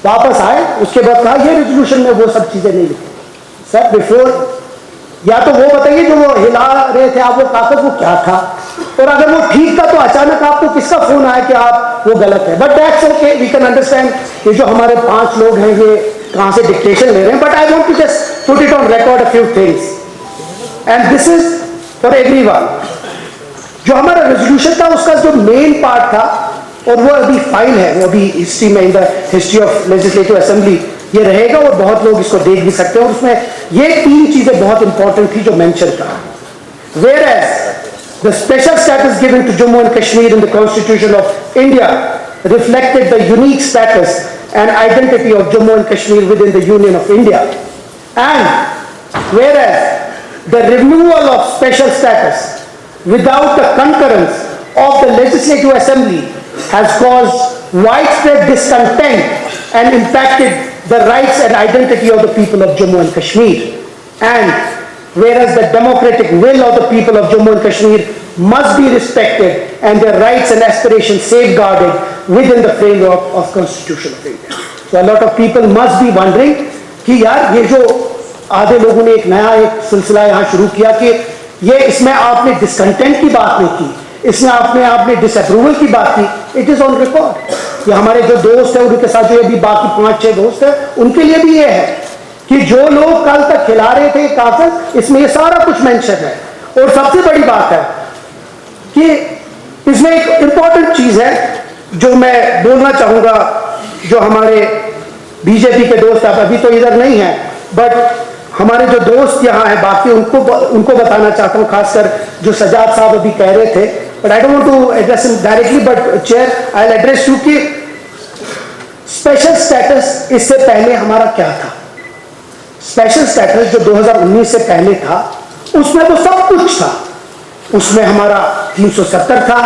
वापस आए, उसके बाद कहा ये रेजोल्यूशन में वो सब चीजें नहीं लिखी। सर बिफोर या तो वो बताइए जो वो हिला रहे थे आप वो कागज वो क्या था, और अगर वो ठीक था तो अचानक आपको किसका फोन आया कि आप वो गलत है। But that's okay, we can understand ये जो हमारे 5 लोग हैं ये कहां से डिक्टेशन ले रहे हैं। But I want to just put it on record a few things and this is for everyone. जो हमारा रेजोल्यूशन था उसका जो मेन पार्ट था, और वो अभी फाइल है, वो अभी हिस्ट्री में in the history of legislative assembly ये रहेगा और बहुत लोग इसको देख भी सकते हैं। और उसमें ये 3 चीजें बहुत इंपॉर्टेंट थी जो मेंशन था। Whereas the special status given to Jammu and Kashmir in the constitution of India reflected the unique status and identity of Jammu and Kashmir within the Union of India, and whereas the removal of special status without the concurrence of the Legislative Assembly has caused widespread discontent and impacted the rights and identity of the people of Jammu and Kashmir, and whereas the democratic will of the people of Jammu and Kashmir must be respected and their rights and aspirations safeguarded within the framework of Constitution of India. So a lot of people must be wondering कि यार ये जो आधे लोगों ने एक नया एक सिलसिला यहाँ शुरू किया कि ये इसमें आपने डिसकंटेंट की बात नहीं की, इसमें आपने डिसअप्रूवल की बात की। It is on record. ये हमारे जो दोस्त हैं उनके साथ जो अभी बाकी 5-6 दोस्त हैं उनके लिए भी ये है कि जो लोग कल तक खिला रहे थे कागज, इसमें ये सारा कुछ मेंशन है। और सबसे बड़ी बात है कि इसमें एक इंपॉर्टेंट चीज है जो मैं बोलना चाहूंगा, जो हमारे बीजेपी के दोस्त आप अभी तो इधर नहीं है, बट हमारे जो दोस्त यहाँ हैं बाकी उनको बताना चाहता हूँ, खासकर जो सजाद साहब अभी कह रहे थे। But I don't want to address him directly, but chair I will address you कि स्पेशल स्टेटस इससे पहले हमारा क्या था। स्पेशल स्टेटस जो 2019 से पहले था उसमें तो सब कुछ था। उसमें हमारा 370 था,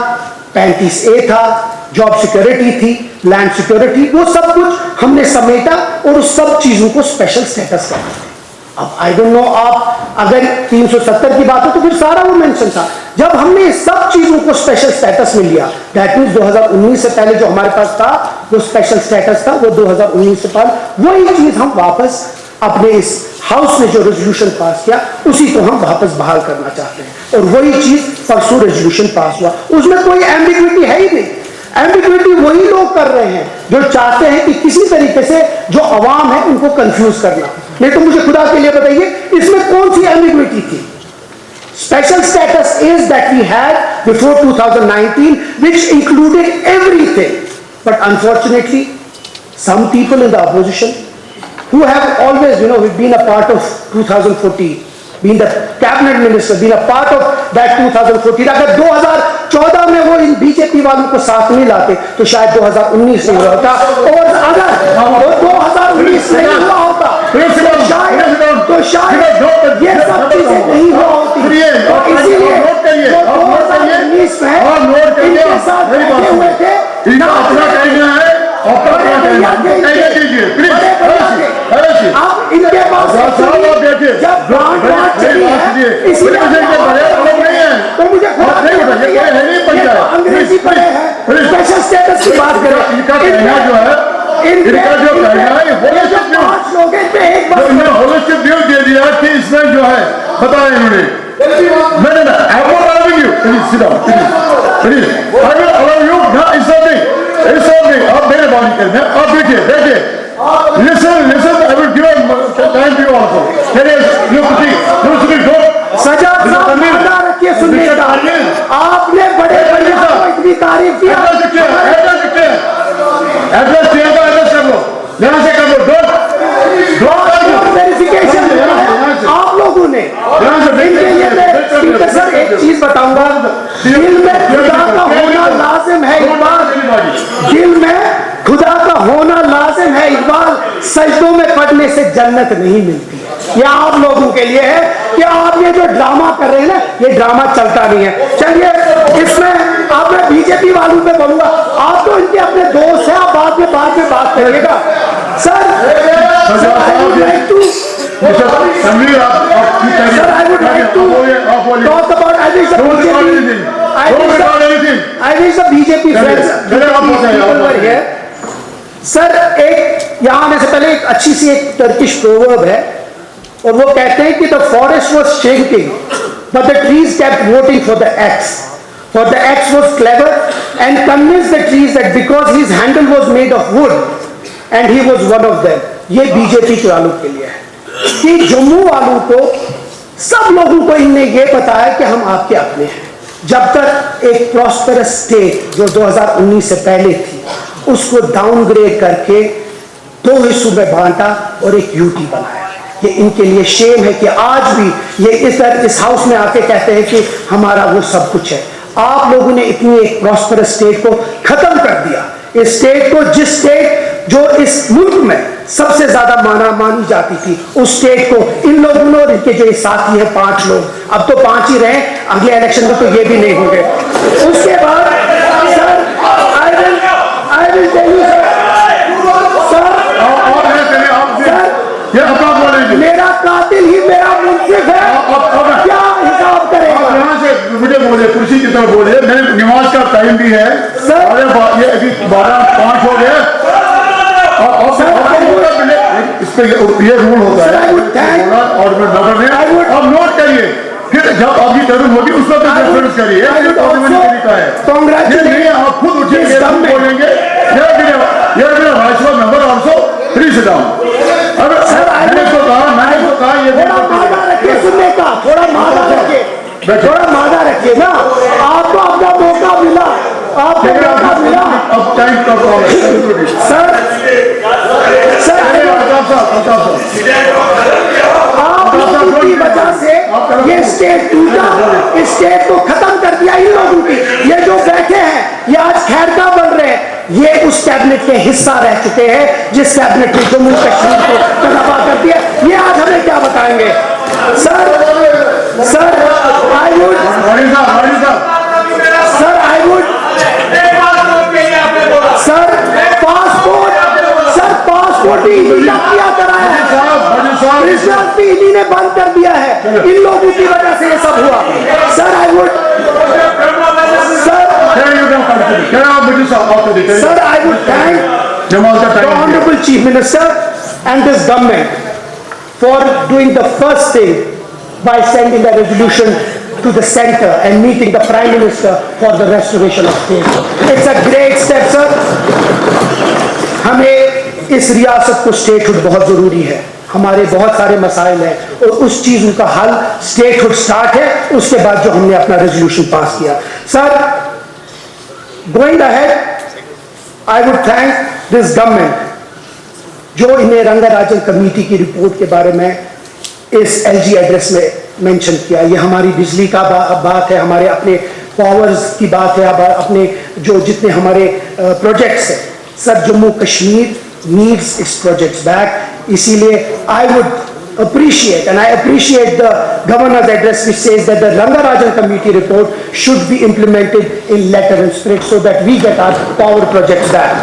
35A था, जॉब सिक्योरिटी थी, लैंड सिक्योरिटी, वो सब कुछ हमने समेटा और उस सब चीजों को स्पेशल स्टेटस करते थे। अब आई डोंट नो, आप अगर 370 की बात हो तो फिर सारा वो मेंशन था। जब हमने इस सब चीजों को स्पेशल स्टेटस में लिया, दैट मींस 2019 से पहले जो हमारे पास था वो स्पेशल स्टेटस था, वो 2019 से पहले वही चीज हम वापस अपने इस हाउस ने जो रेजोल्यूशन पास किया उसी को हम वापस बहाल करना चाहते हैं। और वही चीज परसों रेजोल्यूशन पास हुआ, उसमें कोई एम्बिग्विटी है ही नहीं। एम्बिग्विटी वही लोग कर रहे हैं जो चाहते हैं कि किसी तरीके से जो अवाम है उनको कंफ्यूज करना। नहीं तो मुझे खुदा के लिए बताइए इसमें कौन सी एम्बिग्विटी थी। Special status is that we had before 2019 which included everything, but unfortunately some people in the opposition who have always, we've been a part of 2014, been the cabinet minister, been a part of that 2014. अगर 2014 में वो इन BJP वालों को साथ नहीं लाते तो शायद 2019 नहीं होता, और अगर 2019 नहीं हुआ होता तो शायद ये सब चीजें नहीं हुआ होती। तो इसीलिए जो 2019 में इनके साथ बैठे हुए थे अब इनके पास जब तो मुझे अंग्रेजी पढ़े हैं, स्पेशल स्टेटस की बात करें, इनका जो कहना है 5 लोग एक बार होलिस्टिक व्यू दे दिया कि इसमें जो है बताया इन्होंने। नहीं, I am not allowing you. Please sit down. Please. I will allow you. No, it's not me. It's not me. आप मेरे बात नहीं करना। आप बैठिए। Listen. I will give time to you also. There is you Sajjad साहब वादा रखिए सुनने का। आपने बड़े को इतनी तारीफ की। एड्रेस कर लो। यहाँ से कर लो। वेरिफिकेशन आप लोगों ने सर एक चीज बताऊंगा, दिल में खुदा का होना लाजिम है इकबाल, दिल में खुदा का होना लाजिम है इकबाल, सजदों में पड़ने से जन्नत नहीं मिलती। ये आप लोगों के लिए है कि आप ये जो ड्रामा कर रहे हैं ना, ये ड्रामा चलता नहीं है। चलिए इसमें आप मैं बीजेपी वालों पे बोलूंगा, आप तो इनके अपने दोस्त हैं, आप बाद में बात करिएगा। Sir I would like to talk about I wish the BJP friends were here. Sir एक यहाँ आने से पहले एक अच्छी सी एक टर्किश प्रोवर्ब है और वो कहते हैं कि the forest was shaking but the trees kept voting for the x for the x was clever and convince the trees that because his handle was made of would and he was one of them. ये BJP के वालों के लिए है कि जम्मू वालों को सब लोगों को इनने ये बताया कि हम आपके अपने हैं। जब तक एक प्रॉस्पेरस स्टेट जो 2019 से पहले थी उसको डाउनग्रेड करके दो हिस्सों में बांटा और एक यूटी बनाया। ये इनके लिए शेम है कि आज भी ये इस हाउस में आके कहते हैं कि हमारा वो सब कुछ है। आप लोगों ने इतनी एक प्रॉस्पेरस स्टेट को खत्म कर दिया। इस स्टेट को जिस स्टेट जो इस मुल्क में सबसे ज्यादा मानी जाती थी उस स्टेट को इन लोगों ने और इनके जो साथी हैं 5 लोग, अब तो 5 ही रहे, अगले इलेक्शन में तो ये भी नहीं होंगे। उसके बाद sir I will tell you sir मेरा कातिल ही मेरा मुंसिफ है, क्या हिसाब करेगा? यहाँ से मुझे बोले कुर्सी की तरफ बोले, मेरे नमाज का टाइम भी है सर। अरे ये अभी 12:05 हो गए इस पे ये रूल होता है और अब नोट करिए फिर जब आपकी टर्म होगी उस वक्त रेफरेंस करिए। आप खुद उठिए बोलेंगे नंबर ऑल्सो प्लीज डाउन। मैंने तो कहा ये थोड़ा मादा रखिए सुनने का, थोड़ा मादा रखिए ना। आपको अपना मौका मिला, आपको मौका मिला। अब टाइम कब सर आपकी वजह से ये स्टेट टूटा, इस स्टेट को खत्म कर दिया इन लोगों की। ये जो बैठे हैं ये आज खैरका बन रहे हैं, ये उस कैबिनेट के हिस्सा रह चुके हैं जिस कैबिनेट ने जम्मू कश्मीर को तबाह कर दिया। ये आज हमें क्या बताएंगे? सर आई वुड पासपोर्ट भी किया कराया है, रिजल्ट भी इन्हीं ने बंद कर दिया है। इन लोगों की वजह से ये सब हुआ। Sir I would thank the Honorable Chief Minister and this government for doing the first thing by sending a resolution to the center and meeting the Prime Minister for the restoration of state. It's a great step, sir. हमें इस रियासत को statehood बहुत जरूरी है। हमारे बहुत सारे मसाइल हैं और उस चीज़ों का हल स्टेटहुड स्टार्ट है, उसके बाद जो हमने अपना रेजोल्यूशन पास किया। Sir, going ahead I would thank this government जो इन्हें रंगाराजन कमेटी की रिपोर्ट के बारे में इस एलजी एड्रेस में मेंशन किया। ये हमारी बिजली का बात है, हमारे अपने पावर्स की बात है, अपने जो जितने हमारे प्रोजेक्ट्स हैं। Sir, Jammu Kashmir needs its projects back. इसीलिए I would appreciate and I appreciate the governor's address which says that the Rangarajan committee report should be implemented in letter and spirit so that we get our power projects back.